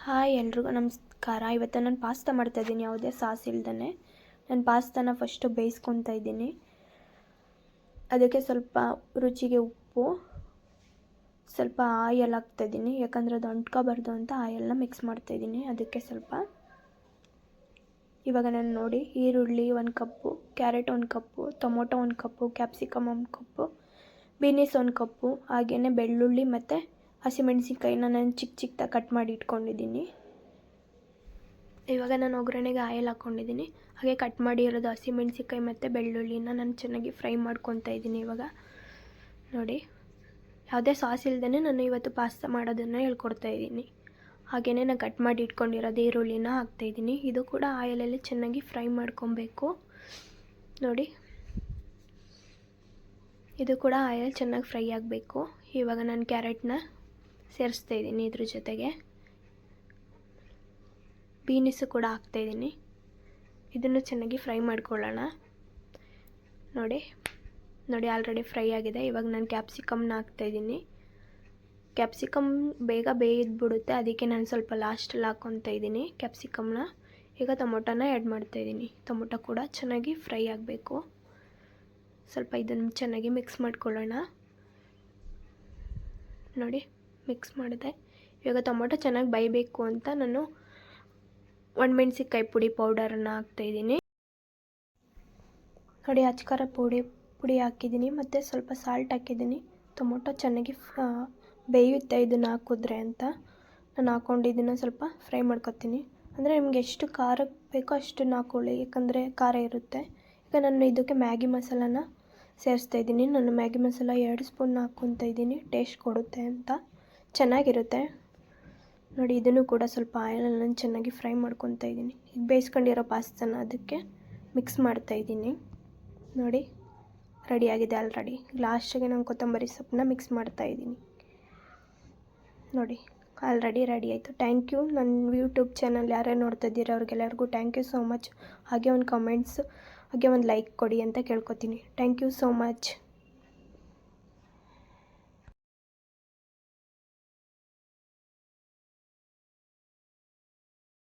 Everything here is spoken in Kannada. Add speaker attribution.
Speaker 1: ಹಾಯ್ ಎಲ್ರಿಗೂ ನಮಸ್ಕಾರ. ಇವತ್ತು ನಾನು ಪಾಸ್ತಾ ಮಾಡ್ತಾಯಿದ್ದೀನಿ, ಯಾವುದೇ ಸಾಸ್ ಇಲ್ದೇ. ನಾನು ಪಾಸ್ತಾನ ಫಸ್ಟು ಬೇಯಿಸ್ಕೊತಾ ಇದ್ದೀನಿ. ಅದಕ್ಕೆ ಸ್ವಲ್ಪ ರುಚಿಗೆ ಉಪ್ಪು, ಸ್ವಲ್ಪ ಆಯಲ್ ಹಾಕ್ತಾಯಿದ್ದೀನಿ, ಯಾಕಂದರೆ ಅದು ಅಂಟ್ಕೋಬಾರ್ದು ಅಂತ ಆಯಲ್ನ ಮಿಕ್ಸ್ ಮಾಡ್ತಾಯಿದ್ದೀನಿ. ಅದಕ್ಕೆ ಸ್ವಲ್ಪ ಇವಾಗ ನಾನು ನೋಡಿ, ಈರುಳ್ಳಿ 1 ಕಪ್ಪು, ಕ್ಯಾರೆಟ್ 1 ಕಪ್ಪು, ಟೊಮೊಟೊ 1 ಕಪ್ಪು, ಕ್ಯಾಪ್ಸಿಕಮ್ 1 ಕಪ್ಪು, ಬೀನೀಸ್ 1 ಕಪ್ಪು, ಹಾಗೆಯೇ ಬೆಳ್ಳುಳ್ಳಿ ಮತ್ತು ಹಸಿಮೆಣಸಿನ್ಕಾಯಿನ ನಾನು ಚಿಕ್ಕದಾಗಿ ಕಟ್ ಮಾಡಿ ಇಟ್ಕೊಂಡಿದ್ದೀನಿ. ಇವಾಗ ನಾನು ಒಗ್ಗರಣೆಗೆ ಆಯಿಲ್ ಹಾಕ್ಕೊಂಡಿದ್ದೀನಿ. ಹಾಗೆ ಕಟ್ ಮಾಡಿ ಇರೋದು ಹಸಿಮೆಣಸಿನ್ಕಾಯಿ ಮತ್ತು ಬೆಳ್ಳುಳ್ಳಿನ ನಾನು ಚೆನ್ನಾಗಿ ಫ್ರೈ ಮಾಡ್ಕೊತಾ ಇದ್ದೀನಿ. ಇವಾಗ ನೋಡಿ, ಯಾವುದೇ ಸಾಸ್ ಇಲ್ದೇ ನಾನು ಇವತ್ತು ಪಾಸ್ತಾ ಮಾಡೋದನ್ನು ಹೇಳ್ಕೊಡ್ತಾ ಇದ್ದೀನಿ. ಹಾಗೆಯೇ ನಾನು ಕಟ್ ಮಾಡಿ ಇಟ್ಕೊಂಡಿರೋದು ಈರುಳ್ಳಿನ ಹಾಕ್ತಾಯಿದ್ದೀನಿ. ಇದು ಕೂಡ ಆಯಿಲಲ್ಲಿ ಚೆನ್ನಾಗಿ ಫ್ರೈ ಮಾಡ್ಕೊಬೇಕು. ನೋಡಿ, ಇದು ಕೂಡ ಆಯಿಲ್ ಚೆನ್ನಾಗಿ ಫ್ರೈ ಆಗಬೇಕು. ಇವಾಗ ನಾನು ಕ್ಯಾರೆಟ್ನ ಸೇರಿಸ್ತಾ ಇದ್ದೀನಿ. ಇದ್ರ ಜೊತೆಗೆ ಬೀನಿಸು ಕೂಡ ಹಾಕ್ತಾಯಿದ್ದೀನಿ. ಇದನ್ನು ಚೆನ್ನಾಗಿ ಫ್ರೈ ಮಾಡ್ಕೊಳ್ಳೋಣ. ನೋಡಿ ಆಲ್ರೆಡಿ ಫ್ರೈ ಆಗಿದೆ. ಇವಾಗ ನಾನು ಕ್ಯಾಪ್ಸಿಕಮ್ನ ಹಾಕ್ತಾಯಿದ್ದೀನಿ. ಕ್ಯಾಪ್ಸಿಕಮ್ ಬೇಗ ಬೇಯ್ದುಬಿಡುತ್ತೆ, ಅದಕ್ಕೆ ನಾನು ಸ್ವಲ್ಪ ಲಾಸ್ಟಲ್ಲಿ ಹಾಕ್ಕೊತಾ ಇದ್ದೀನಿ ಕ್ಯಾಪ್ಸಿಕಮ್ನ. ಈಗ ಟೊಮೊಟೊನ ಆ್ಯಡ್ ಮಾಡ್ತಾಯಿದ್ದೀನಿ. ಟೊಮೊಟೊ ಕೂಡ ಚೆನ್ನಾಗಿ ಫ್ರೈ ಆಗಬೇಕು. ಸ್ವಲ್ಪ ಇದನ್ನು ಚೆನ್ನಾಗಿ ಮಿಕ್ಸ್ ಮಾಡ್ಕೊಳ್ಳೋಣ. ನೋಡಿ, ಮಿಕ್ಸ್ ಮಾಡಿದೆ. ಇವಾಗ ಟೊಮೊಟೊ ಚೆನ್ನಾಗಿ ಬೇಯಬೇಕು ಅಂತ ನಾನು ಒಣಮೆಣ್ಸಿನ್ಕಾಯಿ ಪೌಡರನ್ನು ಹಾಕ್ತಾಯಿದ್ದೀನಿ. ನೋಡಿ, ಅಚ್ಕಾರ ಪುಡಿ ಹಾಕಿದ್ದೀನಿ ಮತ್ತು ಸ್ವಲ್ಪ ಸಾಲ್ಟ್ ಹಾಕಿದ್ದೀನಿ. ಟೊಮೊಟೊ ಚೆನ್ನಾಗಿ ಬೇಯುತ್ತೆ ಇದನ್ನು ಹಾಕಿದ್ರೆ ಅಂತ ನಾನು ಹಾಕ್ಕೊಂಡು ಇದನ್ನು ಸ್ವಲ್ಪ ಫ್ರೈ ಮಾಡ್ಕೊತೀನಿ. ಅಂದರೆ ನಿಮ್ಗೆ ಎಷ್ಟು ಖಾರಕ್ಕೆ ಬೇಕೋ ಅಷ್ಟನ್ನು ಹಾಕ್ಕೊಳ್ಳಿ, ಯಾಕಂದರೆ ಖಾರ ಇರುತ್ತೆ. ಈಗ ನಾನು ಇದಕ್ಕೆ ಮ್ಯಾಗಿ ಮಸಾಲಾನ ಸೇರಿಸ್ತಾಯಿದ್ದೀನಿ. ನಾನು ಮ್ಯಾಗಿ ಮಸಾಲ 2 ಸ್ಪೂನ್ ಹಾಕ್ಕೊತಾ ಇದ್ದೀನಿ, ಟೇಸ್ಟ್ ಕೊಡುತ್ತೆ ಅಂತ, ಚೆನ್ನಾಗಿರುತ್ತೆ. ನೋಡಿ, ಇದನ್ನು ಕೂಡ ಸ್ವಲ್ಪ ಆಯಿಲಲ್ಲಿ ನಾನು ಚೆನ್ನಾಗಿ ಫ್ರೈ ಮಾಡ್ಕೊತಾ ಇದ್ದೀನಿ. ಈಗ ಬೇಯಿಸ್ಕೊಂಡಿರೋ ಪಾಸ್ತಾನ ಅದಕ್ಕೆ ಮಿಕ್ಸ್ ಮಾಡ್ತಾಯಿದ್ದೀನಿ. ನೋಡಿ, ರೆಡಿಯಾಗಿದೆ ಆಲ್ರೆಡಿ. ಲಾಸ್ಟಿಗೆ ನಾನು ಕೊತ್ತಂಬರಿ ಸೊಪ್ಪನ್ನ ಮಿಕ್ಸ್ ಮಾಡ್ತಾಯಿದ್ದೀನಿ. ನೋಡಿ, ಆಲ್ರೆಡಿ ರೆಡಿ ಆಯಿತು. Thank you. ನನ್ನ ಯೂಟ್ಯೂಬ್ ಚಾನಲ್ ಯಾರ್ಯಾರು ನೋಡ್ತಾ ಇದ್ದೀರಾ ಅವ್ರಿಗೆಲ್ಲರಿಗೂ ಥ್ಯಾಂಕ್ ಯು ಸೋ ಮಚ್. ಹಾಗೆ ಒಂದು ಕಮೆಂಟ್ಸ್, ಹಾಗೆ ಒಂದು ಲೈಕ್ ಕೊಡಿ ಅಂತ ಕೇಳ್ಕೊತೀನಿ. Thank you so much.